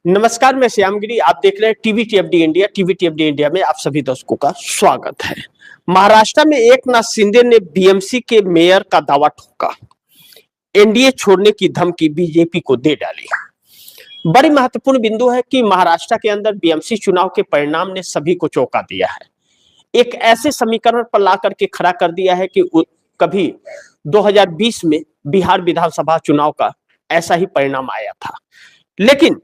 नमस्कार, मैं श्यामगिरी। आप देख रहे हैं टीवीटीएफडी इंडिया। टीवीटीएफडी इंडिया में आप सभी दर्शकों का स्वागत है। महाराष्ट्र में एकनाथ शिंदे ने बीएमसी के मेयर का दावा ठोका। एनडीए छोड़ने की धमकी बीजेपी को दे डाली। बड़ी महत्वपूर्ण बिंदु है कि महाराष्ट्र के अंदर बीएमसी चुनाव के परिणाम ने सभी को चौंका दिया है। एक ऐसे समीकरण पर ला करके खड़ा कर दिया है कि कभी 2020 में बिहार विधानसभा चुनाव का ऐसा ही परिणाम आया था। लेकिन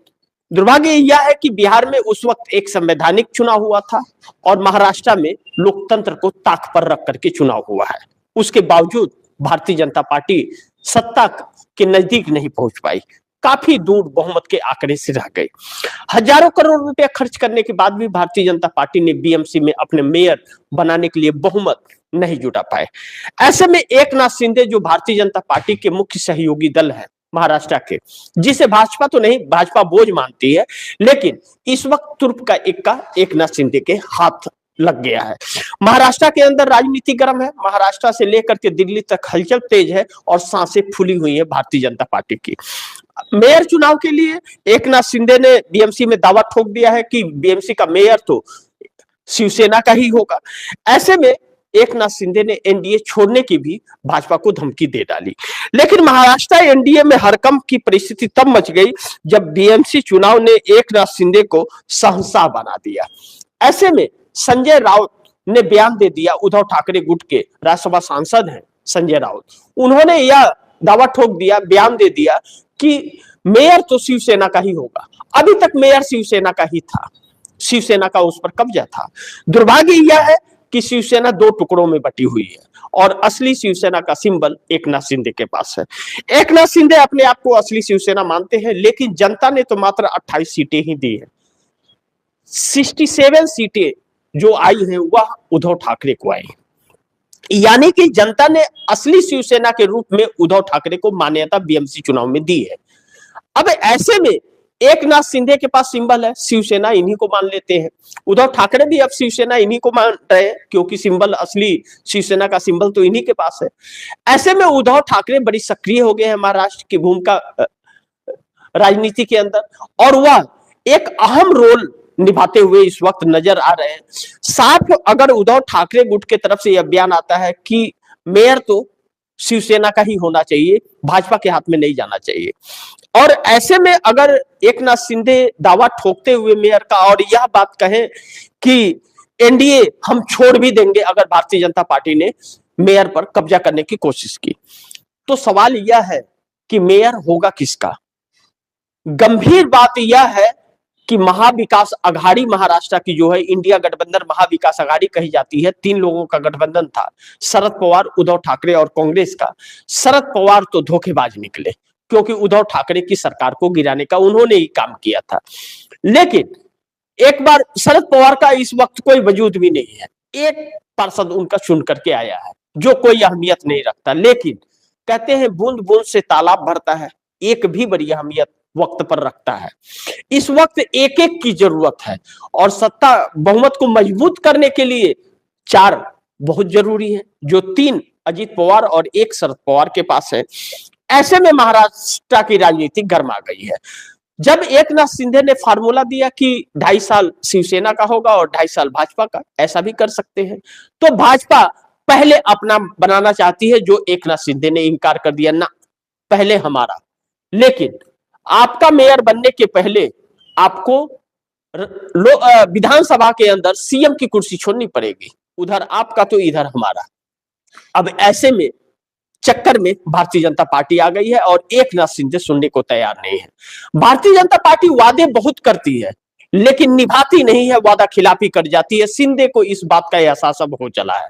दुर्भाग्य यह है कि बिहार में उस वक्त एक संवैधानिक चुनाव हुआ था और महाराष्ट्र में लोकतंत्र को ताक पर रख करके चुनाव हुआ है। उसके बावजूद भारतीय जनता पार्टी सत्ता के नजदीक नहीं पहुंच पाई, काफी दूर बहुमत के आंकड़े से रह गई। हजारों करोड़ रुपए खर्च करने के बाद भी भारतीय जनता पार्टी ने बीएमसी में अपने मेयर बनाने के लिए बहुमत नहीं जुटा पाए। ऐसे में एकनाथ शिंदे, जो भारतीय जनता पार्टी के मुख्य सहयोगी दल है महाराष्ट्र के, जिसे भाजपा तो नहीं, भाजपा बोझ मानती है, लेकिन इस वक्त तुर्प का इक्का एकनाथ शिंदे के हाथ लग गया है। महाराष्ट्र के अंदर राजनीति गर्म है। महाराष्ट्र से लेकर के दिल्ली तक हलचल तेज है और सांसें फूली हुई है भारतीय जनता पार्टी की। मेयर चुनाव के लिए एकनाथ शिंदे ने बीएमसी में दावा ठोक दिया है कि बीएमसी का मेयर तो शिवसेना का ही होगा। ऐसे में एकनाथ शिंदे ने एनडीए छोड़ने की भी भाजपा को धमकी दे डाली। लेकिन महाराष्ट्र एनडीए में हड़कंप की परिस्थिति तब मच गई जब बीएमसी चुनाव ने एकनाथ शिंदे को शहंशाह बना दिया। ऐसे में संजय राउत ने बयान दे दिया। उद्धव ठाकरे गुट के राज्यसभा सांसद हैं संजय राउत, उन्होंने यह दावा ठोक दिया, बयान दे दिया कि मेयर तो शिवसेना का ही होगा। अभी तक मेयर शिवसेना का ही था, शिवसेना का उस पर कब्जा था। दुर्भाग्य यह है कि शिवसेना दो टुकड़ों में बटी हुई है और असली शिवसेना का सिंबल एकनाथ शिंदे के पास है। एकनाथ शिंदे अपने आप को असली शिवसेना मानते हैं, लेकिन जनता ने तो मात्र 28 सीटें ही दी है। 67 सीटें जो आई हैं वह उद्धव ठाकरे को आई, यानी कि जनता ने असली शिवसेना के रूप में उद्धव ठाकरे को मान्यता बीएमसी चुनाव में दी है। अब ऐसे में एकनाथ शिंदे के पास सिंबल है, शिवसेना इन्हीं को मान लेते हैं। उद्धव ठाकरे भी अब शिवसेना इन्हीं को मान रहे हैं, क्योंकि सिंबल, असली शिवसेना का सिंबल तो इन्हीं के पास है। ऐसे में उद्धव ठाकरे बड़ी सक्रिय हो गए हैं महाराष्ट्र की भूमिका राजनीति के अंदर, और वह एक अहम रोल निभाते हुए इस वक्त नजर आ रहे हैं। साफ अगर उद्धव ठाकरे गुट के तरफ से यह बयान आता है कि मेयर तो शिवसेना का ही होना चाहिए, भाजपा के हाथ में नहीं जाना चाहिए, और ऐसे में अगर एकनाथ शिंदे दावा ठोकते हुए मेयर का और यह बात कहें कि एनडीए हम छोड़ भी देंगे अगर भारतीय जनता पार्टी ने मेयर पर कब्जा करने की कोशिश की, तो सवाल यह है कि मेयर होगा किसका। गंभीर बात यह है कि महाविकास अघाड़ी महाराष्ट्र की जो है, इंडिया गठबंधन महाविकास अघाड़ी कही जाती है, 3 लोगों का गठबंधन था, शरद पवार, उद्धव ठाकरे और कांग्रेस का। शरद पवार तो धोखेबाज निकले, क्योंकि उद्धव ठाकरे की सरकार को गिराने का उन्होंने ही काम किया था। लेकिन एक बार शरद पवार का इस वक्त कोई वजूद भी नहीं है, एक पार्षद उनका चुन करके आया है जो कोई अहमियत नहीं रखता। लेकिन कहते हैं बूंद बूंद से तालाब भरता है, एक भी बड़ी अहमियत वक्त पर रखता है। इस वक्त एक एक की जरूरत है, और सत्ता बहुमत को मजबूत करने के लिए 4 बहुत जरूरी है, जो 3 अजीत पवार और 1 शरद पवार के पास है। ऐसे में महाराष्ट्र की राजनीति गर्मा गई है। जब एकनाथ शिंदे ने फार्मूला दिया कि 2.5 साल शिवसेना का होगा और 2.5 साल भाजपा का, ऐसा भी कर सकते हैं, तो भाजपा पहले अपना बनाना चाहती है, जो एकनाथ शिंदे ने इनकार कर दिया, ना पहले हमारा। लेकिन आपका मेयर बनने के पहले आपको विधानसभा के अंदर सीएम की कुर्सी छोड़नी पड़ेगी, उधर आपका तो इधर हमारा। अब ऐसे में चक्कर में भारतीय जनता पार्टी आ गई है और एकनाथ शिंदे सुनने को तैयार नहीं है। भारतीय जनता पार्टी वादे बहुत करती है, लेकिन निभाती नहीं है, वादा खिलाफी कर जाती है। शिंदे को इस बात का एहसास अब हो चला है,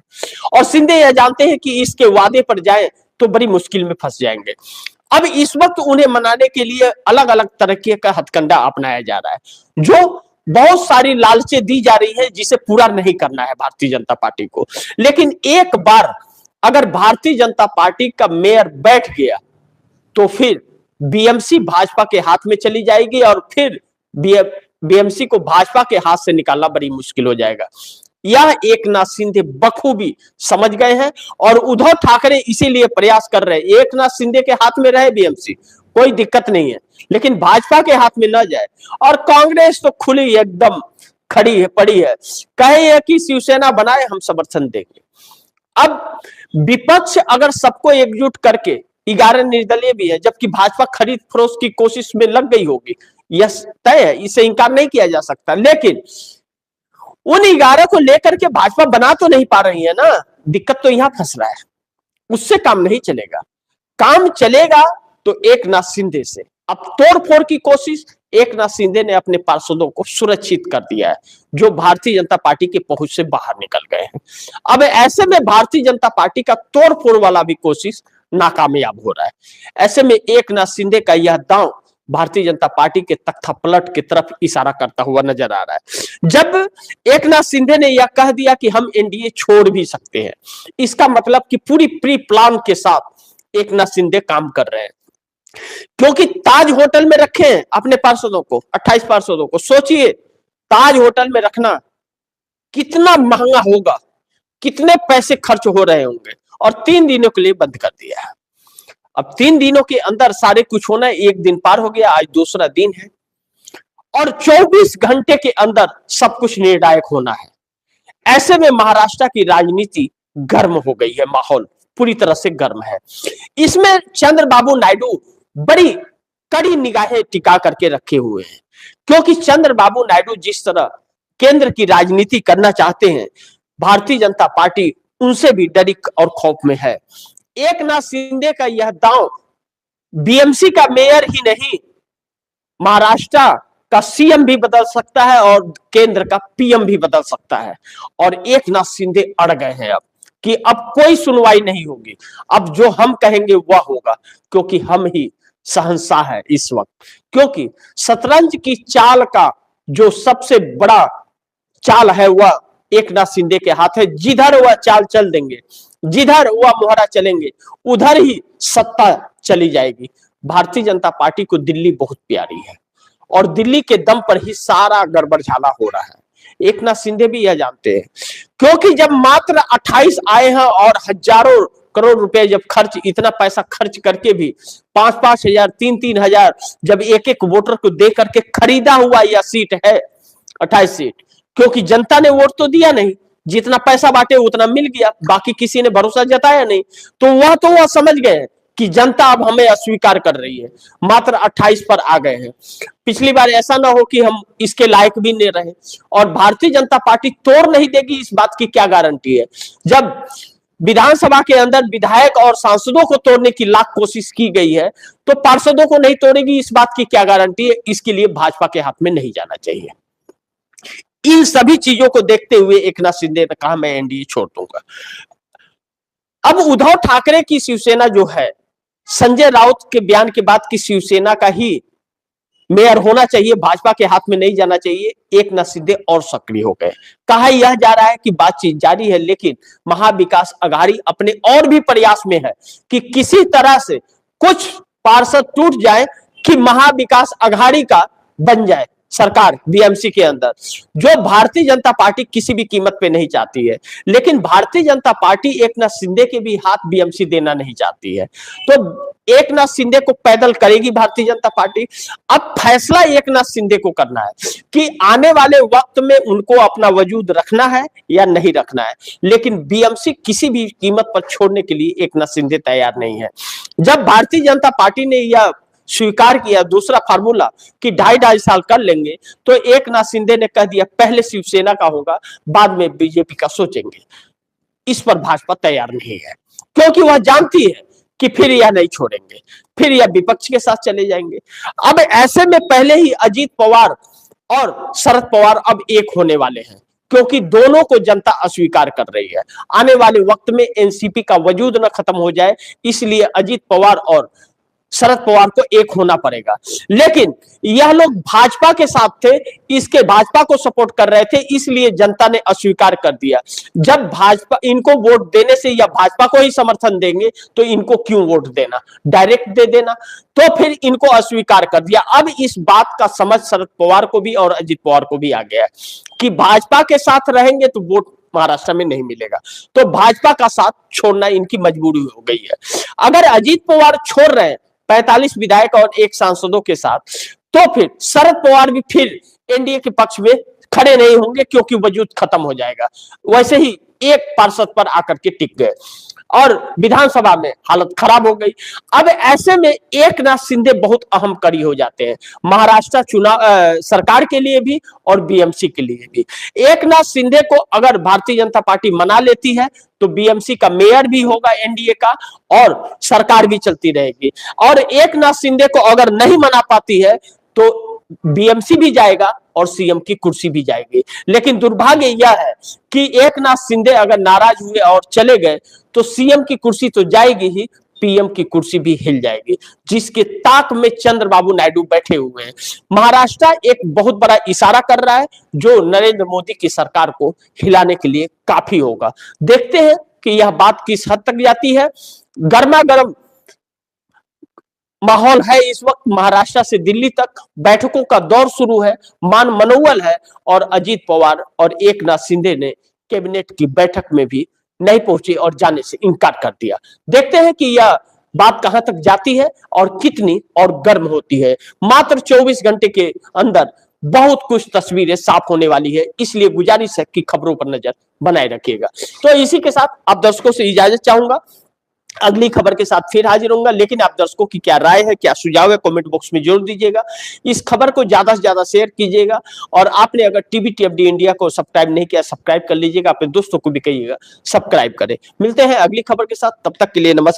और शिंदे यह जानते हैं कि इसके वादे पर जाए तो बड़ी मुश्किल में फंस जाएंगे। अब इस वक्त उन्हें मनाने के लिए अलग अलग तरह का हथकंडा अपनाया जा रहा है, जो बहुत सारी लालचें दी जा रही है, जिसे पूरा नहीं करना है भारतीय जनता पार्टी को। लेकिन एक बार अगर भारतीय जनता पार्टी का मेयर बैठ गया तो फिर बीएमसी भाजपा के हाथ में चली जाएगी, और फिर बीएमसी को भाजपा के हाथ से निकालना बड़ी मुश्किल हो जाएगा। यह एकनाथ शिंदे बखूबी समझ गए हैं, और उद्धव ठाकरे इसीलिए प्रयास कर रहे हैं एकनाथ शिंदे के हाथ में रहे बीएमसी, कोई दिक्कत नहीं है, लेकिन भाजपा के हाथ में न जाए। और कांग्रेस तो खुली एकदम खड़ी है, पड़ी है, कहे है कि शिवसेना बनाए हम समर्थन देंगे। अब विपक्ष अगर सबको एकजुट करके 11 निर्दलीय भी है, जबकि भाजपा खरीद फरोख्त की कोशिश में लग गई होगी, यह तय है, इसे इंकार नहीं किया जा सकता। लेकिन उन 11 को लेकर के भाजपा बना तो नहीं पा रही है ना, दिक्कत तो यहां फंस रहा है। उससे काम नहीं चलेगा, काम चलेगा तो एकनाथ शिंदे से। अब तोड़फोड़ की कोशिश, एकनाथ शिंदे ने अपने पार्षदों को सुरक्षित कर दिया है, जो भारतीय जनता पार्टी के पहुंच से बाहर निकल गए हैं। अब ऐसे में भारतीय जनता पार्टी का तोड़फोड़ वाला भी कोशिश नाकामयाब हो रहा है। ऐसे में एकनाथ शिंदे का यह दांव भारतीय जनता पार्टी के तख्ता पलट की तरफ इशारा करता हुआ नजर आ रहा है। जब एकनाथ शिंदे ने यह कह दिया कि हम एनडीए छोड़ भी सकते हैं, इसका मतलब कि पूरी प्री प्लान के साथ एकनाथ शिंदे काम कर रहे हैं। क्योंकि ताज होटल में रखे हैं अपने पार्षदों को, 28 पार्षदों को। सोचिए ताज होटल में रखना कितना महंगा होगा, कितने पैसे खर्च हो रहे होंगे, और 3 दिनों के लिए बंद कर दिया है। अब 3 दिनों के अंदर सारे कुछ होना है। 1 दिन पार हो गया, आज दूसरा दिन है, और 24 घंटे के अंदर सब कुछ निर्णायक होना है। ऐसे में महाराष्ट्र की राजनीति गर्म हो गई है, माहौल पूरी तरह से गर्म है। इसमें चंद्रबाबू नायडू बड़ी कड़ी निगाहें टिका करके रखे हुए हैं, क्योंकि चंद्रबाबू नायडू जिस तरह केंद्र की राजनीति करना चाहते हैं, भारतीय जनता पार्टी उनसे भी डरी और खौफ में है। एकनाथ शिंदे का यह दांव बीएमसी का मेयर ही नहीं, महाराष्ट्र का सीएम भी बदल सकता है और केंद्र का पीएम भी बदल सकता है। और एकनाथ शिंदे अड़ गए हैं अब कि अब कोई सुनवाई नहीं होगी, अब जो हम कहेंगे वह होगा, क्योंकि हम ही शहंशाह है इस वक्त। क्योंकि शतरंज की चाल का जो सबसे बड़ा चाल है वह एकनाथ शिंदे के हाथ है। जिधर वह चाल चल देंगे, जिधर वह मोहरा चलेंगे, उधर ही सत्ता चली जाएगी। भारतीय जनता पार्टी को दिल्ली बहुत प्यारी है, और दिल्ली के दम पर ही सारा गड़बड़झाला हो रहा है। एकनाथ शिंदे भी यह जानते हैं, क्योंकि जब मात्र 28 आए हैं और हजारों करोड़ रुपए जब खर्च, इतना पैसा खर्च करके भी 5-5 हजार, 3-3 हजार जब एक वोटर को दे करके खरीदा हुआ यह सीट है 28 सीट, क्योंकि जनता ने वोट तो दिया नहीं, जितना पैसा बांटे उतना मिल गया, बाकी किसी ने भरोसा जताया नहीं। तो वह समझ गए कि जनता अब हमें अस्वीकार कर रही है, मात्र 28 पर आ गए हैं। पिछली बार ऐसा ना हो कि हम इसके लायक भी नहीं रहे। और भारतीय जनता पार्टी तोड़ नहीं देगी, इस बात की क्या गारंटी है? जब विधानसभा के अंदर विधायक और सांसदों को तोड़ने की लाख कोशिश की गई है, तो पार्षदों को नहीं तोड़ेगी, इस बात की क्या गारंटी है? इसके लिए भाजपा के हाथ में नहीं जाना चाहिए। इन सभी चीजों को देखते हुए एकनाथ शिंदे ने कहा मैं एनडीए छोड़ दूंगा। अब उद्धव ठाकरे की शिवसेना जो है, संजय राउत के बयान के बाद की शिवसेना का ही मेयर होना चाहिए, भाजपा के हाथ में नहीं जाना चाहिए। एकनाथ शिंदे और सक्रिय हो गए। कहा यह जा रहा है कि बातचीत जारी है, लेकिन महाविकास अघाड़ी अपने और भी प्रयास में है कि किसी तरह से कुछ पार्षद टूट जाए कि महाविकास अघाड़ी का बन जाए सरकार बीएमसी के अंदर, जो भारतीय जनता पार्टी किसी भी कीमत पे नहीं चाहती है। लेकिन भारतीय जनता पार्टी एकनाथ शिंदे के भी हाथ बीएमसी देना नहीं चाहती है, तो एकनाथ शिंदे को पैदल करेगी भारतीय जनता पार्टी। अब फैसला एकनाथ शिंदे को करना है कि आने वाले वक्त में उनको अपना वजूद रखना है या नहीं रखना है। लेकिन बीएमसी किसी भी कीमत पर छोड़ने के लिए एकनाथ शिंदे तैयार नहीं है। जब भारतीय जनता पार्टी ने यह स्वीकार किया दूसरा फार्मूला कि 2.5 साल कर लेंगे, तो एकनाथ शिंदे ने कह दिया पहले शिवसेना का होगा, बाद में बीजेपी का सोचेंगे। इस पर भाजपा तैयार नहीं है, क्योंकि वह जानती है कि फिर यह नहीं छोड़ेंगे, फिर यह विपक्ष के साथ चले जाएंगे। अब ऐसे में पहले ही अजीत पवार और शरद पवार अब एक होने वाले हैं, क्योंकि दोनों को जनता अस्वीकार कर रही है। आने वाले वक्त में एनसीपी का वजूद न खत्म हो जाए, इसलिए अजीत पवार और शरद पवार को एक होना पड़ेगा। लेकिन यह लोग भाजपा के साथ थे, इसके भाजपा को सपोर्ट कर रहे थे, इसलिए जनता ने अस्वीकार कर दिया। जब भाजपा इनको वोट देने से या भाजपा को ही समर्थन देंगे, तो इनको क्यों वोट देना, डायरेक्ट दे देना। तो फिर इनको अस्वीकार कर दिया। अब इस बात का समझ शरद पवार को भी और अजीत पवार को भी आ गया कि भाजपा के साथ रहेंगे तो वोट महाराष्ट्र में नहीं मिलेगा, तो भाजपा का साथ छोड़ना इनकी मजबूरी हो गई है। अगर अजीत पवार छोड़ रहे हैं 45 विधायक और 1 सांसदों के साथ, तो फिर शरद पवार भी फिर एनडीए के पक्ष में खड़े नहीं होंगे, क्योंकि वजूद खत्म हो जाएगा। वैसे ही एक पार्षद पर आकर के टिक गए और विधानसभा में हालत खराब हो गई। अब ऐसे में एकनाथ शिंदे बहुत अहम कड़ी हो जाते हैं महाराष्ट्र चुनाव सरकार के लिए भी और बीएमसी के लिए भी। एकनाथ शिंदे को अगर भारतीय जनता पार्टी मना लेती है तो बीएमसी का मेयर भी होगा एनडीए का और सरकार भी चलती रहेगी, और एकनाथ शिंदे को अगर नहीं मना पाती है तो बीएमसी भी जाएगा और सीएम की कुर्सी भी जाएगी। लेकिन दुर्भाग्य यह है कि एकनाथ शिंदे अगर नाराज हुए और चले गए तो सीएम की कुर्सी तो जाएगी ही, पीएम की कुर्सी भी हिल जाएगी, जिसके ताक में चंद्रबाबू नायडू बैठे हुए हैं। महाराष्ट्र एक बहुत बड़ा इशारा कर रहा है जो नरेंद्र मोदी की सरकार को हिलाने के लिए काफी होगा। देखते हैं कि यह बात किस हद तक जाती है। गर्मा गर्म माहौल है इस वक्त, महाराष्ट्र से दिल्ली तक बैठकों का दौर शुरू है, मान मनोवल है, और अजीत पवार और एकनाथ शिंदे ने कैबिनेट की बैठक में भी नहीं पहुंचे और जाने से इनकार कर दिया। देखते हैं कि यह बात कहां तक जाती है और कितनी और गर्म होती है। मात्र 24 घंटे के अंदर बहुत कुछ तस्वीरें साफ होने वाली है, इसलिए गुजारिश है कि खबरों पर नजर बनाए रखिएगा। तो इसी के साथ आप दर्शकों से इजाजत चाहूंगा, अगली खबर के साथ फिर हाजिर होऊंगा। लेकिन आप दर्शकों की क्या राय है, क्या सुझाव है, कमेंट बॉक्स में जरूर दीजिएगा। इस खबर को ज्यादा से ज्यादा शेयर कीजिएगा, और आपने अगर टीवी टीएफडी इंडिया को सब्सक्राइब नहीं किया, सब्सक्राइब कर लीजिएगा। अपने दोस्तों को भी कहिएगा सब्सक्राइब करें। मिलते हैं अगली खबर के साथ, तब तक के लिए नमस्कार।